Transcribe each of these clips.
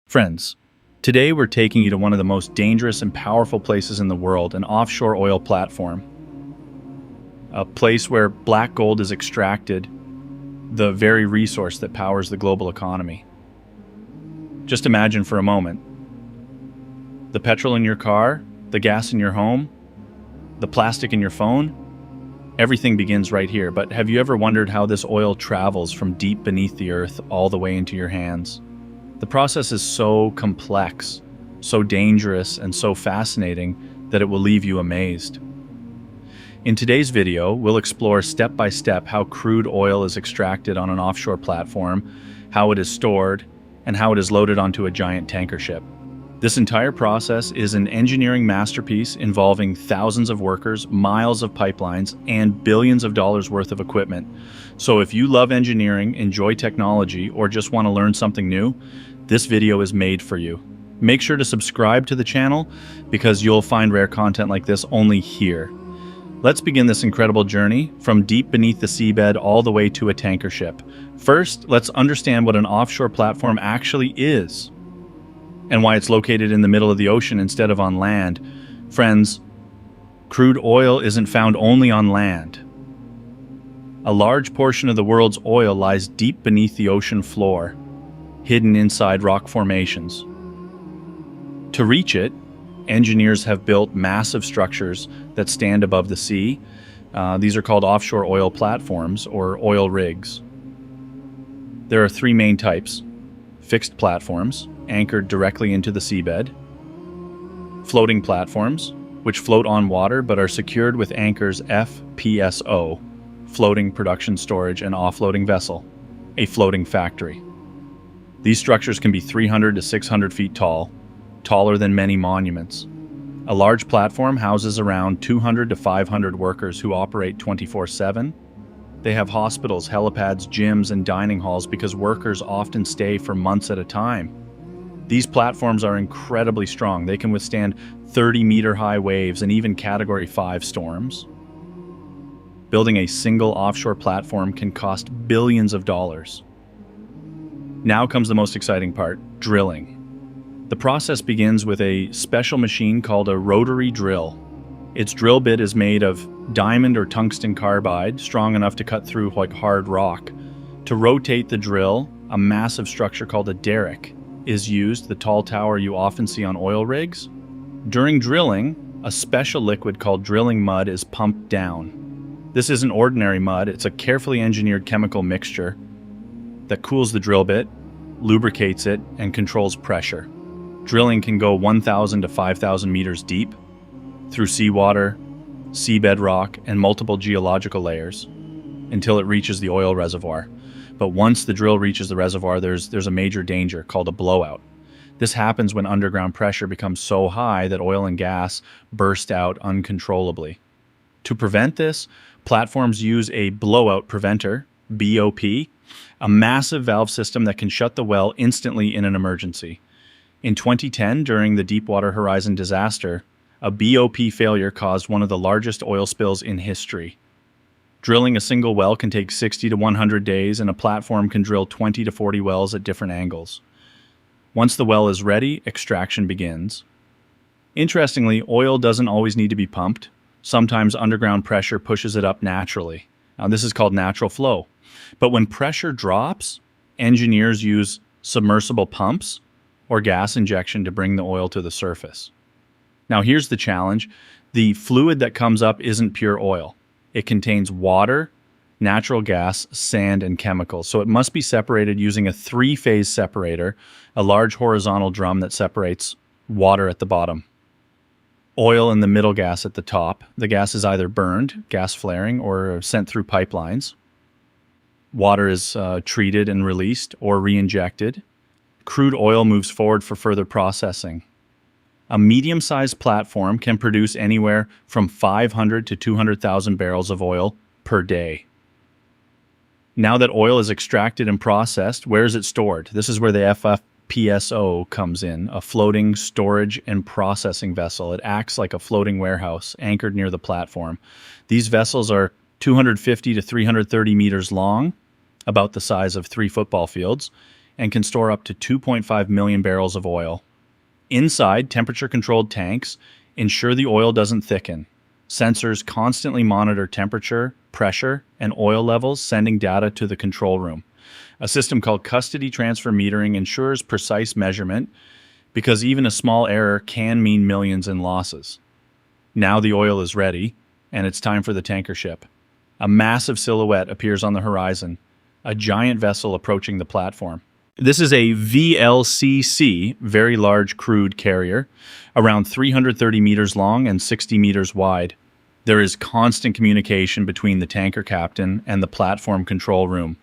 Friends, today we're taking you to one of the most dangerous and powerful places in the world, an offshore oil platform. A place where black gold is extracted, the very resource that powers the global economy. Just imagine for a moment. The petrol in your car, the gas in your home, the plastic in your phone, everything begins right here. But have you ever wondered how this oil travels from deep beneath the earth all the way into your hands? The process is so complex, so dangerous, and so fascinating that it will leave you amazed. In today's video, we'll explore step by step how crude oil is extracted on an offshore platform, how it is stored, and how it is loaded onto a giant tanker ship. This entire process is an engineering masterpiece involving thousands of workers, miles of pipelines, and billions of dollars worth of equipment. So if you love engineering, enjoy technology, or just want to learn something new, this video is made for you. Make sure to subscribe to the channel because you'll find rare content like this only here. Let's begin this incredible journey from deep beneath the seabed all the way to a tanker ship. First, let's understand what an offshore platform actually is and why it's located in the middle of the ocean instead of on land. Friends, crude oil isn't found only on land. A large portion of the world's oil lies deep beneath the ocean floor, hidden inside rock formations. To reach it, engineers have built massive structures that stand above the sea. These are called offshore oil platforms or oil rigs. There are three main types: fixed platforms, anchored directly into the seabed; floating platforms, which float on water but are secured with anchors; FPSO, floating production storage and offloading vessel, a floating factory. These structures can be 300 to 600 feet tall, taller than many monuments. A large platform houses around 200 to 500 workers who operate 24/7. They have hospitals, helipads, gyms, and dining halls because workers often stay for months at a time. These platforms are incredibly strong. They can withstand 30-meter-high waves and even Category 5 storms. Building a single offshore platform can cost billions of dollars. Now comes the most exciting part: drilling. The process begins with a special machine called a rotary drill. Its drill bit is made of diamond or tungsten carbide, strong enough to cut through like hard rock. To rotate the drill, a massive structure called a derrick is used, the tall tower you often see on oil rigs. During drilling, a special liquid called drilling mud is pumped down. This isn't ordinary mud, it's a carefully engineered chemical mixture that cools the drill bit, lubricates it, and controls pressure. Drilling can go 1,000 to 5,000 meters deep, through seawater, seabed rock, and multiple geological layers, until it reaches the oil reservoir. But once the drill reaches the reservoir, there's a major danger called a blowout. This happens when underground pressure becomes so high that oil and gas burst out uncontrollably. To prevent this, platforms use a blowout preventer, BOP, a massive valve system that can shut the well instantly in an emergency. In 2010, during the Deepwater Horizon disaster, a BOP failure caused one of the largest oil spills in history. Drilling a single well can take 60 to 100 days, and a platform can drill 20 to 40 wells at different angles. Once the well is ready, extraction begins. Interestingly, oil doesn't always need to be pumped. Sometimes underground pressure pushes it up naturally. Now, this is called natural flow. But when pressure drops, engineers use submersible pumps or gas injection to bring the oil to the surface. Now, here's the challenge. The fluid that comes up isn't pure oil. It contains water, natural gas, sand, and chemicals. So it must be separated using a three-phase separator, a large horizontal drum that separates water at the bottom, oil in the middle, gas at the top. The gas is either burned, gas flaring, or sent through pipelines. Water is treated and released or re-injected. Crude oil moves forward for further processing. A medium-sized platform can produce anywhere from 500 to 200,000 barrels of oil per day. Now that oil is extracted and processed, where is it stored? This is where the FPSO comes in, a floating storage and processing vessel. It acts like a floating warehouse anchored near the platform. These vessels are 250 to 330 meters long, about the size of 3 football fields, and can store up to 2.5 million barrels of oil. Inside, temperature-controlled tanks ensure the oil doesn't thicken. Sensors constantly monitor temperature, pressure, and oil levels, sending data to the control room. A system called custody transfer metering ensures precise measurement because even a small error can mean millions in losses. Now the oil is ready, and it's time for the tanker ship. A massive silhouette appears on the horizon, a giant vessel approaching the platform. This is a VLCC, very large crude carrier, around 330 meters long and 60 meters wide. There is constant communication between the tanker captain and the platform control room.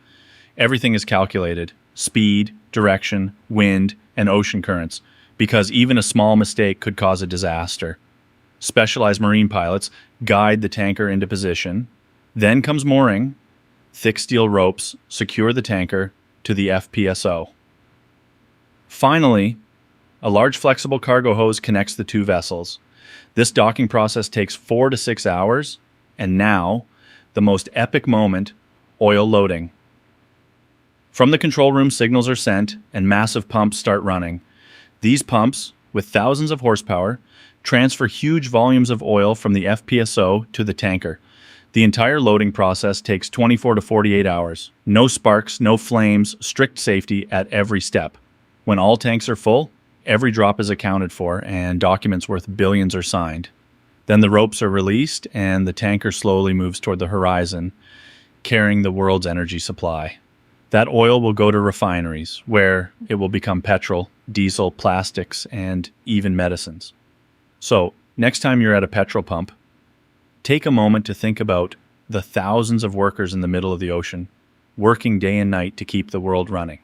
Everything is calculated: speed, direction, wind, and ocean currents, because even a small mistake could cause a disaster. Specialized marine pilots guide the tanker into position. Then comes mooring. Thick steel ropes secure the tanker to the FPSO. Finally, a large flexible cargo hose connects the two vessels. This docking process takes 4 to 6 hours, and now, the most epic moment: oil loading. From the control room, signals are sent, and massive pumps start running. These pumps, with thousands of horsepower, transfer huge volumes of oil from the FPSO to the tanker. The entire loading process takes 24 to 48 hours. No sparks, no flames, strict safety at every step. When all tanks are full, every drop is accounted for and documents worth billions are signed. Then the ropes are released and the tanker slowly moves toward the horizon, carrying the world's energy supply. That oil will go to refineries, where it will become petrol, diesel, plastics, and even medicines. So, next time you're at a petrol pump, take a moment to think about the thousands of workers in the middle of the ocean, working day and night to keep the world running.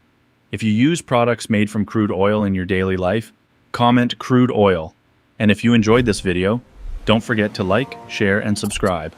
If you use products made from crude oil in your daily life, comment crude oil. And if you enjoyed this video, don't forget to like, share, and subscribe.